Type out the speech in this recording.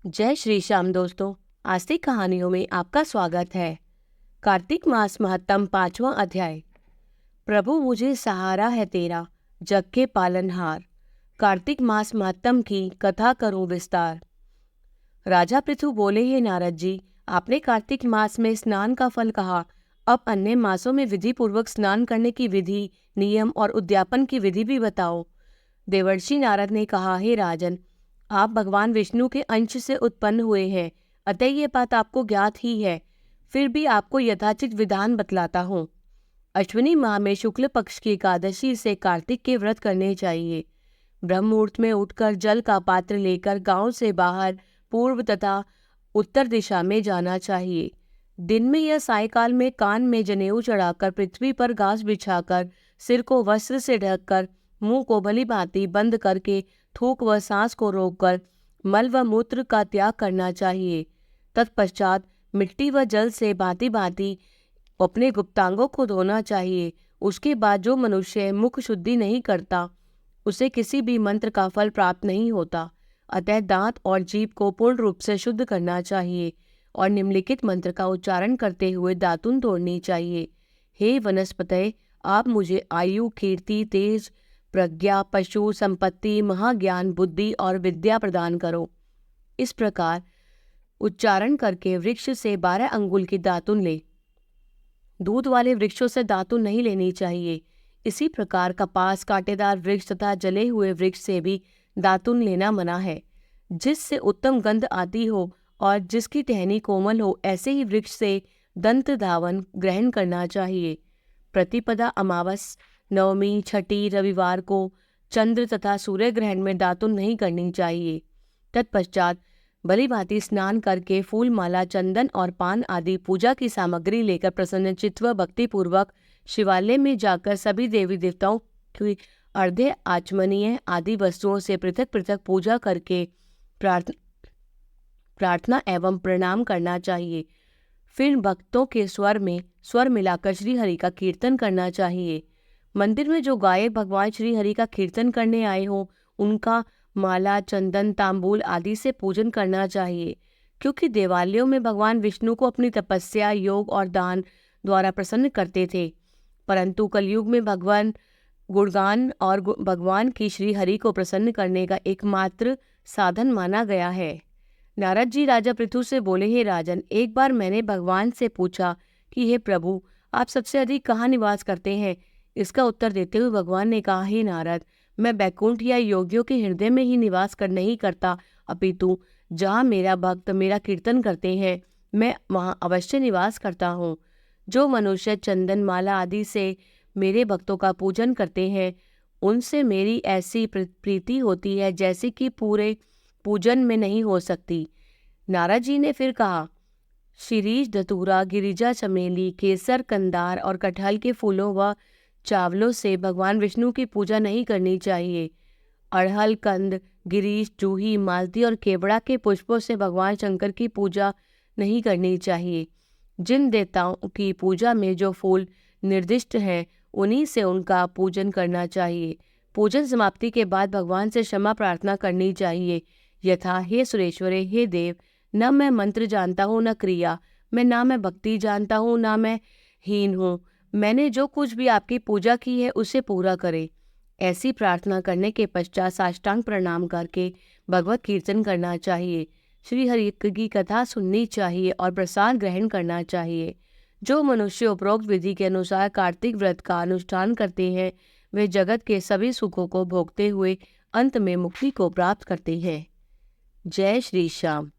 जय श्री श्याम दोस्तों। आस्तिक कहानियों में आपका स्वागत है। कार्तिक मास महत्तम 5वां अध्याय। प्रभु मुझे सहारा है तेरा, जग के पालनहार। कार्तिक मास महत्तम की कथा करूं विस्तार। राजा पृथु बोले, हे नारद जी, आपने कार्तिक मास में स्नान का फल कहा, अब अन्य मासों में विधि पूर्वक स्नान करने की विधि, नियम और उद्यापन की विधि भी बताओ। देवर्षि नारद ने कहा, हे राजन, आप भगवान विष्णु के अंश से उत्पन्न हुए हैं, अतः ये बात आपको ज्ञात ही है। फिर भी आपको यथाचित विधान बतलाता हूँ। अश्विनी माह में शुक्ल पक्ष की एकादशी से कार्तिक के व्रत करने चाहिए। ब्रह्म मुहूर्त में उठकर जल का पात्र लेकर गांव से बाहर पूर्व तथा उत्तर दिशा में जाना चाहिए। दिन में या सायकाल में कान में जनेऊ चढ़ाकर पृथ्वी पर घास बिछाकर सिर को वस्त्र से ढककर मुंह को भली भांति बंद करके थूक व सांस को रोककर मल व मूत्र का त्याग करना चाहिए। तत्पश्चात मिट्टी व जल से भांति भांति अपने गुप्तांगों को धोना चाहिए। उसके बाद जो मनुष्य मुख शुद्धि नहीं करता उसे किसी भी मंत्र का फल प्राप्त नहीं होता। अतः दांत और जीभ को पूर्ण रूप से शुद्ध करना चाहिए और निम्नलिखित मंत्र का उच्चारण करते हुए दातुन तोड़नी चाहिए। हे वनस्पते, आप मुझे आयु, कीर्ति, तेज, प्रज्ञा, पशु, संपत्ति, महाज्ञान, बुद्धि और विद्या प्रदान करो। इस प्रकार उच्चारण करके वृक्ष से 12 अंगुल की दातुन ले। दूध वाले वृक्षों से दातुन नहीं लेनी चाहिए। इसी प्रकार कपास, कांटेदार वृक्ष तथा जले हुए वृक्ष से भी दातुन लेना मना है। जिससे उत्तम गंध आती हो और जिसकी टहनी कोमल हो, ऐसे ही वृक्ष से दंत धावन ग्रहण करना चाहिए। प्रतिपदा, अमावस, नवमी, छठी, रविवार को चंद्र तथा सूर्य ग्रहण में दातुन नहीं करनी चाहिए। तत्पश्चात भली भांति स्नान करके फूल माला, चंदन और पान आदि पूजा की सामग्री लेकर प्रसन्नचित्त व भक्तिपूर्वक शिवालय में जाकर सभी देवी देवताओं की अर्घ्य, आचमनीय आदि वस्तुओं से पृथक पृथक पूजा करके प्रार्थना एवं प्रणाम करना चाहिए। फिर भक्तों के स्वर में स्वर मिलाकर श्री हरि का कीर्तन करना चाहिए। मंदिर में जो गायक भगवान श्री हरि का कीर्तन करने आए हों, उनका माला, चंदन, तांबूल आदि से पूजन करना चाहिए, क्योंकि देवालयों में भगवान विष्णु को अपनी तपस्या, योग और दान द्वारा प्रसन्न करते थे। परंतु कलयुग में भगवान गुणगान और भगवान की श्री हरि को प्रसन्न करने का एकमात्र साधन माना गया है। नारद जी राजा पृथु से बोले, हे राजन, एक बार मैंने भगवान से पूछा कि हे प्रभु, आप सबसे अधिक कहाँ निवास करते हैं। इसका उत्तर देते हुए भगवान ने कहा, हे नारद, मैं वैकुंठ या योगियों के हृदय में ही निवास कर नहीं करता, अपितु जहाँ मेरा भक्त मेरा कीर्तन करते हैं, मैं वहाँ अवश्य निवास करता हूँ। जो मनुष्य चंदन, माला आदि से मेरे भक्तों का पूजन करते हैं, उनसे मेरी ऐसी प्रीति होती है जैसे कि पूरे पूजन में नहीं हो सकती। नारद जी ने फिर कहा, शिरीष, धतूरा, गिरिजा, चमेली, केसर, कंदार और कटहल के फूलों व चावलों से भगवान विष्णु की पूजा नहीं करनी चाहिए। अड़हल, कंद, गिरीश, जूही, मालती और केवड़ा के पुष्पों से भगवान शंकर की पूजा नहीं करनी चाहिए। जिन देवताओं की पूजा में जो फूल निर्दिष्ट हैं, उन्हीं से उनका पूजन करना चाहिए। पूजन समाप्ति के बाद भगवान से क्षमा प्रार्थना करनी चाहिए, यथा, हे सुरेश्वरे, हे देव, न मैं मंत्र जानता हूँ न क्रिया, मैं भक्ति जानता हूँ न मैं हीन हूँ। मैंने जो कुछ भी आपकी पूजा की है उसे पूरा करे। ऐसी प्रार्थना करने के पश्चात साष्टांग प्रणाम करके भगवत कीर्तन करना चाहिए, श्री हरि की कथा सुननी चाहिए और प्रसाद ग्रहण करना चाहिए। जो मनुष्य उपरोक्त विधि के अनुसार कार्तिक व्रत का अनुष्ठान करते हैं, वे जगत के सभी सुखों को भोगते हुए अंत में मुक्ति को प्राप्त करते हैं। जय श्री श्याम।